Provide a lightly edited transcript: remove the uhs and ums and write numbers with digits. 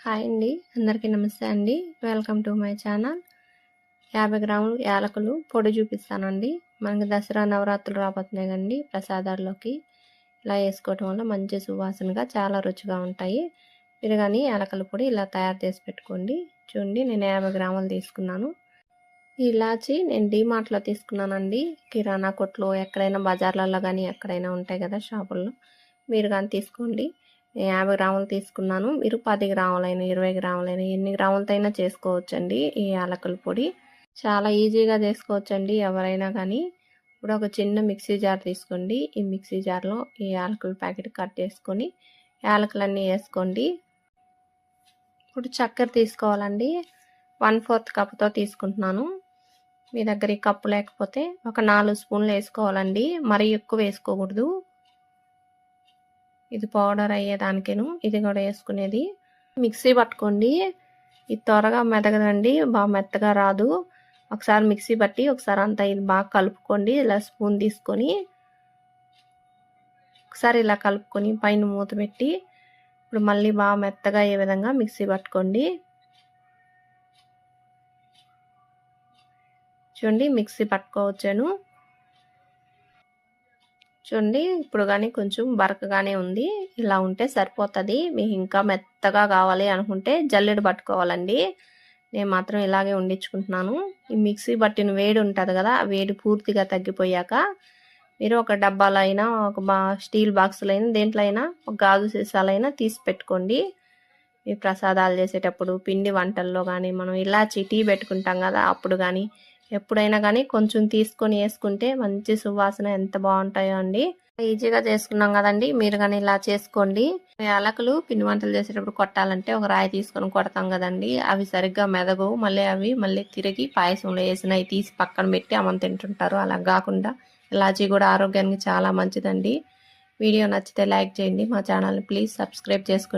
Hi అండి, అందరికీ నమస్తే అండి. Welcome to my channel. 50 గ్రాములు యాలకులు పొడి చూపిస్తానండి. మనకి దసరా నవరాత్రులు రాబోతున్నాయి కండి. ప్రసాదాల్లోకి ఇలా వేసుకోవటం వల్ల మంచి సువాసనగా చాలా రుచిగా ఉంటాయి. మీరు కానీ యాలకుల పొడి ఇలా తయారు చేసి పెట్టుకోండి. చూడండి, నేను 50 గ్రాములు తీసుకున్నాను. ఈ ఇలాచి నేను డీమార్ట్లో తీసుకున్నానండి. కిరాణా కొట్లో ఎక్కడైనా బజార్లలో కానీ ఎక్కడైనా ఉంటాయి కదా షాపుల్లో, మీరు కానీ తీసుకోండి. 50 గ్రాములు తీసుకున్నాను. మీరు 10 గ్రాములైనా 20 గ్రాములైనా ఎన్ని గ్రాములతో అయినా చేసుకోవచ్చండి. ఈ యాలకుల పొడి చాలా ఈజీగా చేసుకోవచ్చండి ఎవరైనా కానీ. ఇప్పుడు ఒక చిన్న మిక్సీ జార్ తీసుకోండి. ఈ మిక్సీ జార్లో ఈ యాలకుల ప్యాకెట్ కట్ చేసుకొని యాలకులన్నీ వేసుకోండి. ఇప్పుడు చక్కెర తీసుకోవాలండి. 1/4 కప్పుతో తీసుకుంటున్నాను. మీ దగ్గర ఈ కప్పు లేకపోతే ఒక 4 స్పూన్లు వేసుకోవాలండి. మరీ ఎక్కువ వేసుకోకూడదు. ఇది పౌడర్ అయ్యేదానికేను ఇది కూడా వేసుకునేది. మిక్సీ పట్టుకోండి. ఇది త్వరగా మెదగదండి, బాగా మెత్తగా రాదు. ఒకసారి మిక్సీ పట్టి ఒకసారి అంతా ఇది బాగా కలుపుకోండి. ఇలా స్పూన్ తీసుకొని ఒకసారి ఇలా కలుపుకొని పైన మూత పెట్టి ఇప్పుడు మళ్ళీ బాగా మెత్తగా అయ్యే విధంగా మిక్సీ పట్టుకోండి. చూడండి, మిక్సీ పట్టుకోవచ్చాను. చూడండి, ఇప్పుడు కానీ కొంచెం బరకగానే ఉంది. ఇలా ఉంటే సరిపోతుంది. మీకు ఇంకా మెత్తగా కావాలి అనుకుంటే జల్లెడ పట్టుకోవాలండి. నేను మాత్రం ఇలాగే ఉండించుకుంటున్నాను. ఈ మిక్సీ పట్టిన వేడి ఉంటుంది కదా, ఆ వేడి పూర్తిగా తగ్గిపోయాక మీరు ఒక డబ్బాలో అయినా ఒక స్టీల్ బాక్సులో అయినా దేంట్లో అయినా ఒక గాజు సీసాలైనా తీసి పెట్టుకోండి. ఈ ప్రసాదాలు చేసేటప్పుడు పిండి వంటల్లో కానీ మనం ఇలాచి టీ పెట్టుకుంటాం కదా, అప్పుడు కానీ ఎప్పుడైనా కానీ కొంచెం తీసుకొని వేసుకుంటే మంచి సువాసన ఎంత బాగుంటాయో అండి. ఈజీగా చేసుకున్నాం కదండి, మీరు కానీ ఇలా చేసుకోండి. యాలకులు పిండి వంటలు చేసేటప్పుడు కొట్టాలంటే ఒక రాయి తీసుకొని కొడతాం కదండి, అవి సరిగ్గా మెదగవు. మళ్ళీ తిరిగి పాయసంలో వేసినవి తీసి పక్కన పెట్టి అమ్మని తింటుంటారు. అలా కాకుండా ఇలాచీ కూడా ఆరోగ్యానికి చాలా మంచిదండి. వీడియో నచ్చితే లైక్ చేయండి. మా ఛానల్ని ప్లీజ్ సబ్స్క్రైబ్ చేసుకోండి.